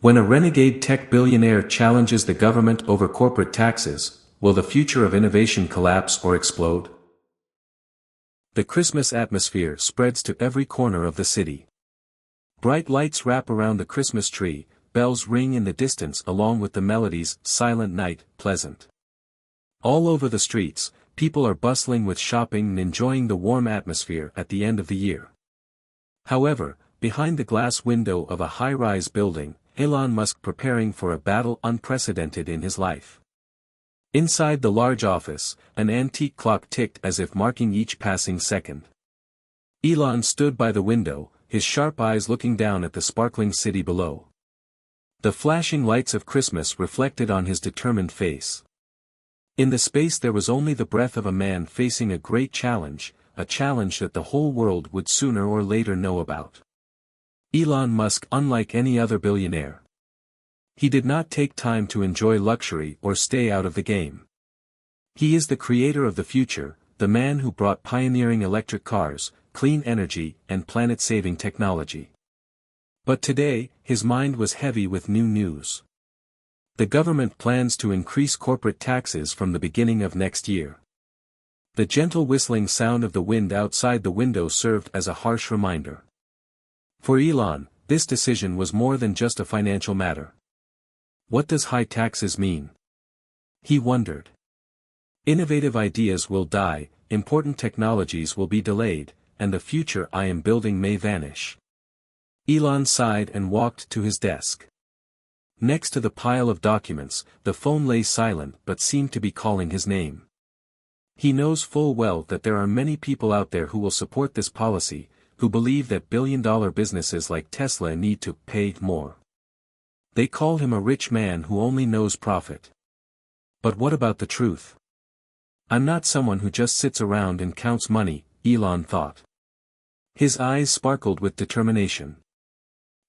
When a renegade tech billionaire challenges the government over corporate taxes, will the future of innovation collapse or explode? The Christmas atmosphere spreads to every corner of the city. Bright lights wrap around the Christmas tree, bells ring in the distance along with the melodies, Silent Night, Pleasant. All over the streets, people are bustling with shopping and enjoying the warm atmosphere at the end of the year. However, behind the glass window of a high-rise building, Elon Musk preparing for a battle unprecedented in his life. Inside the large office, an antique clock ticked as if marking each passing second. Elon stood by the window, his sharp eyes looking down at the sparkling city below. The flashing lights of Christmas reflected on his determined face. In the space there was only the breath of a man facing a great challenge, a challenge that the whole world would sooner or later know about. Elon Musk, unlike any other billionaire. He did not take time to enjoy luxury or stay out of the game. He is the creator of the future, the man who brought pioneering electric cars, clean energy, and planet-saving technology. But today, his mind was heavy with new news. The government plans to increase corporate taxes from the beginning of next year. The gentle whistling sound of the wind outside the window served as a harsh reminder. For Elon, this decision was more than just a financial matter. What does high taxes mean? He wondered. Innovative ideas will die, important technologies will be delayed, and the future I am building may vanish. Elon sighed and walked to his desk. Next to the pile of documents, the phone lay silent but seemed to be calling his name. He knows full well that there are many people out there who will support this policy, who believe that billion-dollar businesses like Tesla need to pay more. They call him a rich man who only knows profit. But what about the truth? I'm not someone who just sits around and counts money, Elon thought. His eyes sparkled with determination.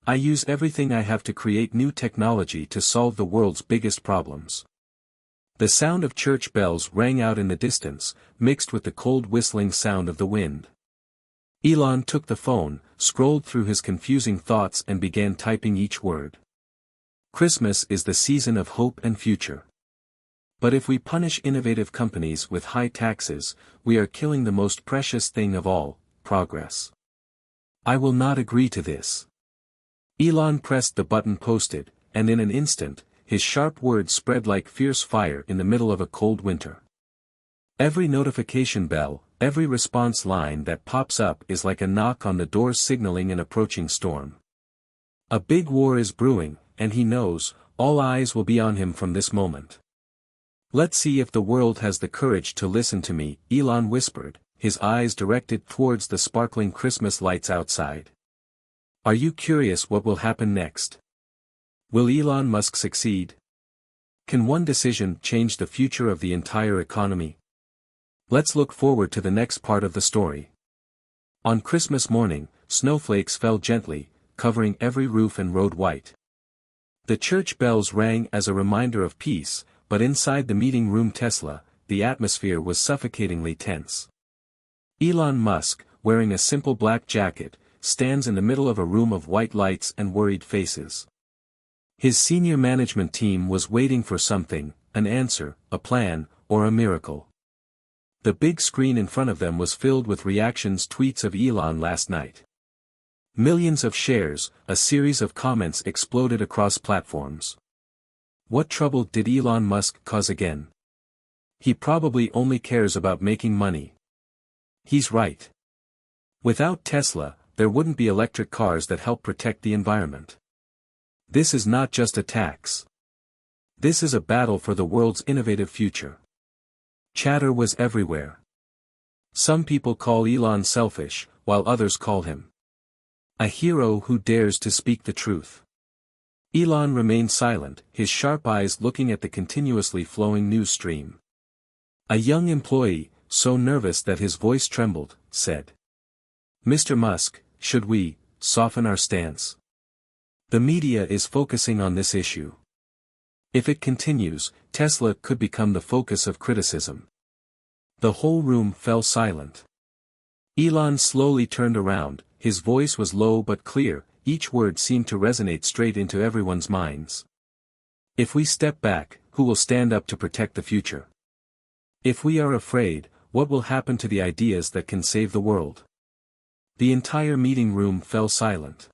I use everything I have to create new technology to solve the world's biggest problems. The sound of church bells rang out in the distance, mixed with the cold whistling sound of the wind. Elon took the phone, scrolled through his confusing thoughts and began typing each word. Christmas is the season of hope and future. But if we punish innovative companies with high taxes, we are killing the most precious thing of all, progress. I will not agree to this. Elon pressed the button posted, and in an instant, his sharp words spread like fierce fire in the middle of a cold winter. Every notification bell, every response line that pops up is like a knock on the door signaling an approaching storm. A big war is brewing, and he knows, all eyes will be on him from this moment. Let's see if the world has the courage to listen to me, Elon whispered, his eyes directed towards the sparkling Christmas lights outside. Are you curious what will happen next? Will Elon Musk succeed? Can one decision change the future of the entire economy? Let's look forward to the next part of the story. On Christmas morning, snowflakes fell gently, covering every roof and road white. The church bells rang as a reminder of peace, but inside the meeting room Tesla, the atmosphere was suffocatingly tense. Elon Musk, wearing a simple black jacket, stands in the middle of a room of white lights and worried faces. His senior management team was waiting for something, an answer, a plan, or a miracle. The big screen in front of them was filled with reactions tweets of Elon last night. Millions of shares, a series of comments exploded across platforms. What trouble did Elon Musk cause again? He probably only cares about making money. He's right. Without Tesla, there wouldn't be electric cars that help protect the environment. This is not just a tax. This is a battle for the world's innovative future. Chatter was everywhere. Some people call Elon selfish, while others call him a hero who dares to speak the truth. Elon remained silent, his sharp eyes looking at the continuously flowing news stream. A young employee, so nervous that his voice trembled, said, "Mr. Musk, should we soften our stance? The media is focusing on this issue. If it continues, Tesla could become the focus of criticism." The whole room fell silent. Elon slowly turned around, his voice was low but clear, each word seemed to resonate straight into everyone's minds. If we step back, who will stand up to protect the future? If we are afraid, what will happen to the ideas that can save the world? The entire meeting room fell silent.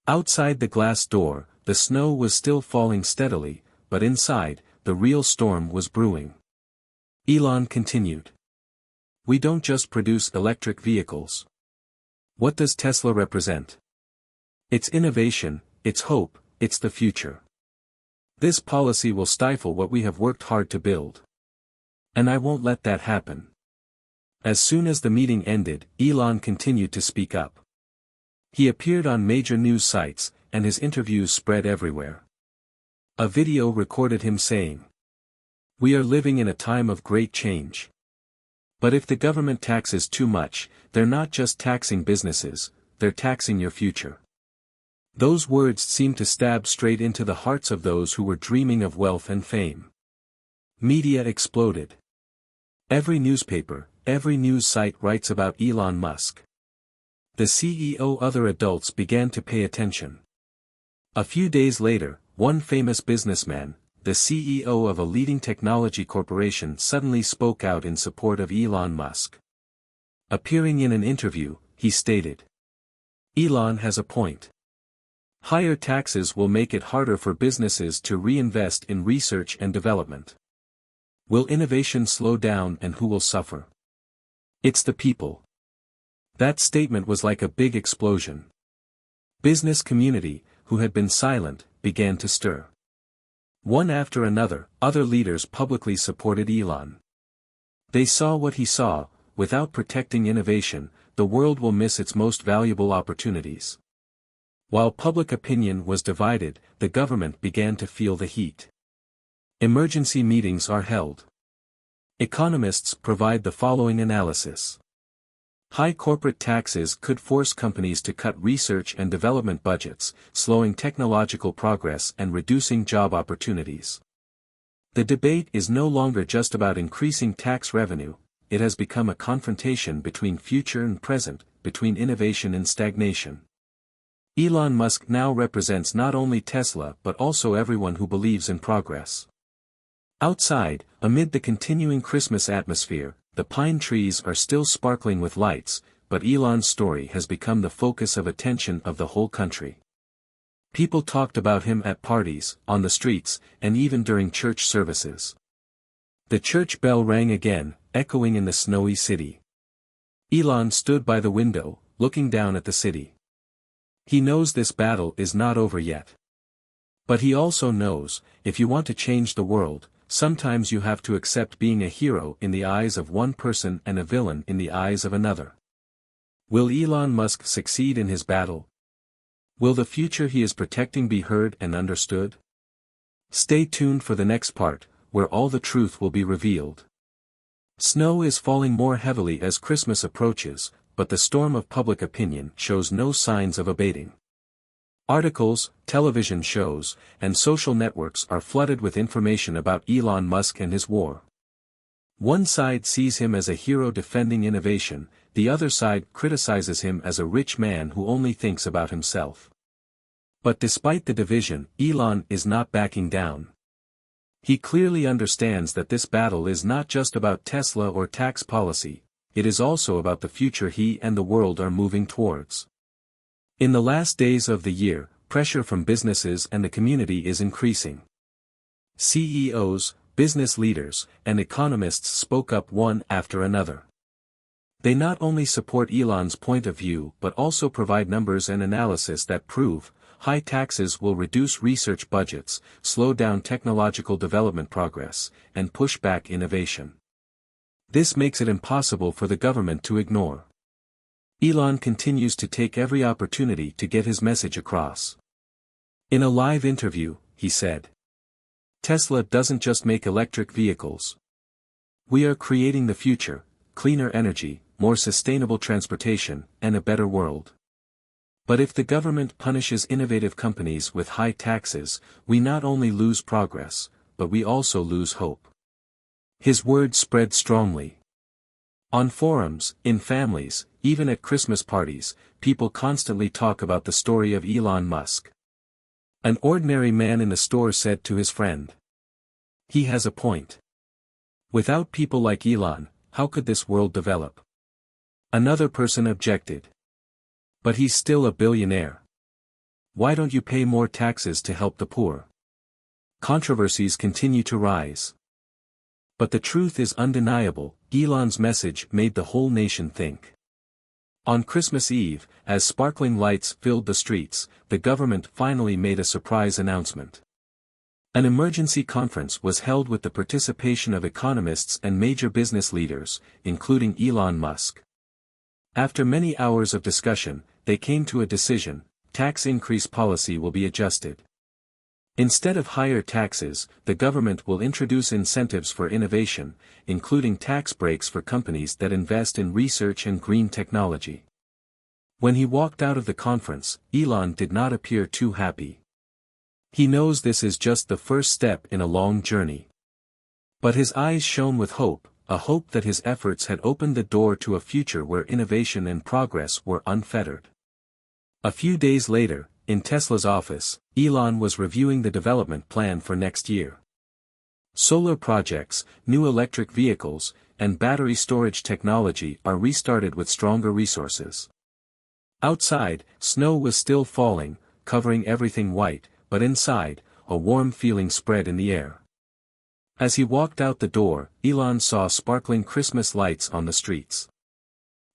Outside the glass door, the snow was still falling steadily, but inside, the real storm was brewing. Elon continued. We don't just produce electric vehicles. What does Tesla represent? It's innovation, it's hope, it's the future. This policy will stifle what we have worked hard to build. And I won't let that happen. As soon as the meeting ended, Elon continued to speak up. He appeared on major news sites, and his interviews spread everywhere. A video recorded him saying, "We are living in a time of great change. But if the government taxes too much, they're not just taxing businesses, they're taxing your future." Those words seemed to stab straight into the hearts of those who were dreaming of wealth and fame. Media exploded. Every newspaper, every news site writes about Elon Musk. The CEO. Other adults began to pay attention. A few days later, one famous businessman, the CEO of a leading technology corporation, suddenly spoke out in support of Elon Musk. Appearing in an interview, he stated, "Elon has a point. Higher taxes will make it harder for businesses to reinvest in research and development. Will innovation slow down, and who will suffer? It's the people." That statement was like a big explosion. Business community, who had been silent, began to stir. One after another, other leaders publicly supported Elon. They saw what he saw: without protecting innovation, the world will miss its most valuable opportunities. While public opinion was divided, the government began to feel the heat. Emergency meetings are held. Economists provide the following analysis. High corporate taxes could force companies to cut research and development budgets, slowing technological progress and reducing job opportunities. The debate is no longer just about increasing tax revenue, it has become a confrontation between future and present, between innovation and stagnation. Elon Musk now represents not only Tesla but also everyone who believes in progress. Outside, amid the continuing Christmas atmosphere, the pine trees are still sparkling with lights, but Elon's story has become the focus of attention of the whole country. People talked about him at parties, on the streets, and even during church services. The church bell rang again, echoing in the snowy city. Elon stood by the window, looking down at the city. He knows this battle is not over yet. But he also knows, if you want to change the world, sometimes you have to accept being a hero in the eyes of one person and a villain in the eyes of another. Will Elon Musk succeed in his battle? Will the future he is protecting be heard and understood? Stay tuned for the next part, where all the truth will be revealed. Snow is falling more heavily as Christmas approaches, but the storm of public opinion shows no signs of abating. Articles, television shows, and social networks are flooded with information about Elon Musk and his war. One side sees him as a hero defending innovation, the other side criticizes him as a rich man who only thinks about himself. But despite the division, Elon is not backing down. He clearly understands that this battle is not just about Tesla or tax policy, it is also about the future he and the world are moving towards. In the last days of the year, pressure from businesses and the community is increasing. CEOs, business leaders, and economists spoke up one after another. They not only support Elon's point of view but also provide numbers and analysis that prove, high taxes will reduce research budgets, slow down technological development progress, and push back innovation. This makes it impossible for the government to ignore. Elon continues to take every opportunity to get his message across. In a live interview, he said, "Tesla doesn't just make electric vehicles. We are creating the future, cleaner energy, more sustainable transportation, and a better world. But if the government punishes innovative companies with high taxes, we not only lose progress, but we also lose hope." His words spread strongly. On forums, in families, even at Christmas parties, people constantly talk about the story of Elon Musk. An ordinary man in a store said to his friend, "He has a point. Without people like Elon, how could this world develop?" Another person objected. "But he's still a billionaire. Why don't you pay more taxes to help the poor?" Controversies continue to rise. But the truth is undeniable, Elon's message made the whole nation think. On Christmas Eve, as sparkling lights filled the streets, the government finally made a surprise announcement. An emergency conference was held with the participation of economists and major business leaders, including Elon Musk. After many hours of discussion, they came to a decision: tax increase policy will be adjusted. Instead of higher taxes, the government will introduce incentives for innovation, including tax breaks for companies that invest in research and green technology. When he walked out of the conference, Elon did not appear too happy. He knows this is just the first step in a long journey. But his eyes shone with hope, a hope that his efforts had opened the door to a future where innovation and progress were unfettered. A few days later, in Tesla's office, Elon was reviewing the development plan for next year. Solar projects, new electric vehicles, and battery storage technology are restarted with stronger resources. Outside, snow was still falling, covering everything white, but inside, a warm feeling spread in the air. As he walked out the door, Elon saw sparkling Christmas lights on the streets.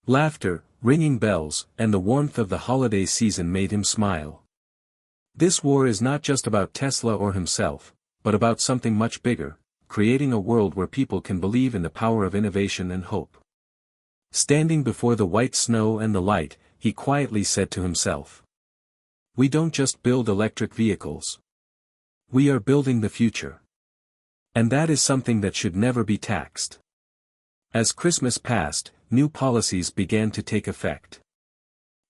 Laughter, ringing bells, and the warmth of the holiday season made him smile. This war is not just about Tesla or himself, but about something much bigger: creating a world where people can believe in the power of innovation and hope. Standing before the white snow and the light, he quietly said to himself, "We don't just build electric vehicles. We are building the future. And that is something that should never be taxed." As Christmas passed, new policies began to take effect.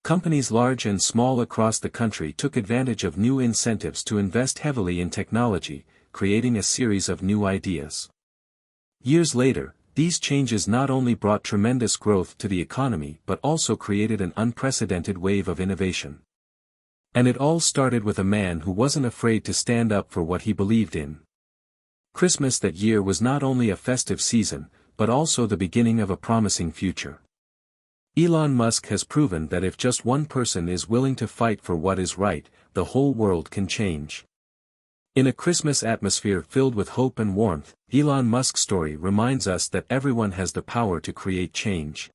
Companies large and small across the country took advantage of new incentives to invest heavily in technology, creating a series of new ideas. Years later, these changes not only brought tremendous growth to the economy but also created an unprecedented wave of innovation. And it all started with a man who wasn't afraid to stand up for what he believed in. Christmas that year was not only a festive season, but also the beginning of a promising future. Elon Musk has proven that if just one person is willing to fight for what is right, the whole world can change. In a Christmas atmosphere filled with hope and warmth, Elon Musk's story reminds us that everyone has the power to create change.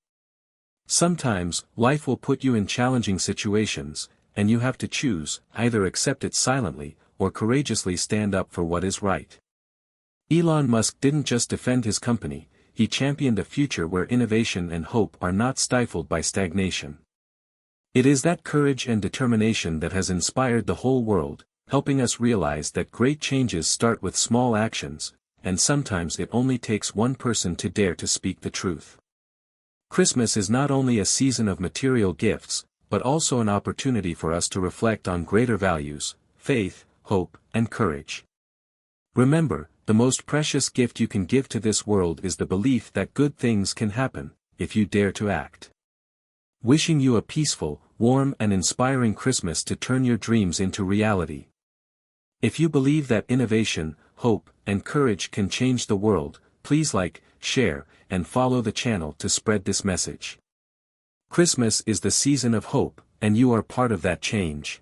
Sometimes, life will put you in challenging situations, and you have to choose: either accept it silently, or courageously stand up for what is right. Elon Musk didn't just defend his company, he championed a future where innovation and hope are not stifled by stagnation. It is that courage and determination that has inspired the whole world, helping us realize that great changes start with small actions, and sometimes it only takes one person to dare to speak the truth. Christmas is not only a season of material gifts, but also an opportunity for us to reflect on greater values: faith, hope, and courage. Remember, the most precious gift you can give to this world is the belief that good things can happen, if you dare to act. Wishing you a peaceful, warm and inspiring Christmas to turn your dreams into reality. If you believe that innovation, hope, and courage can change the world, please like, share, and follow the channel to spread this message. Christmas is the season of hope, and you are part of that change.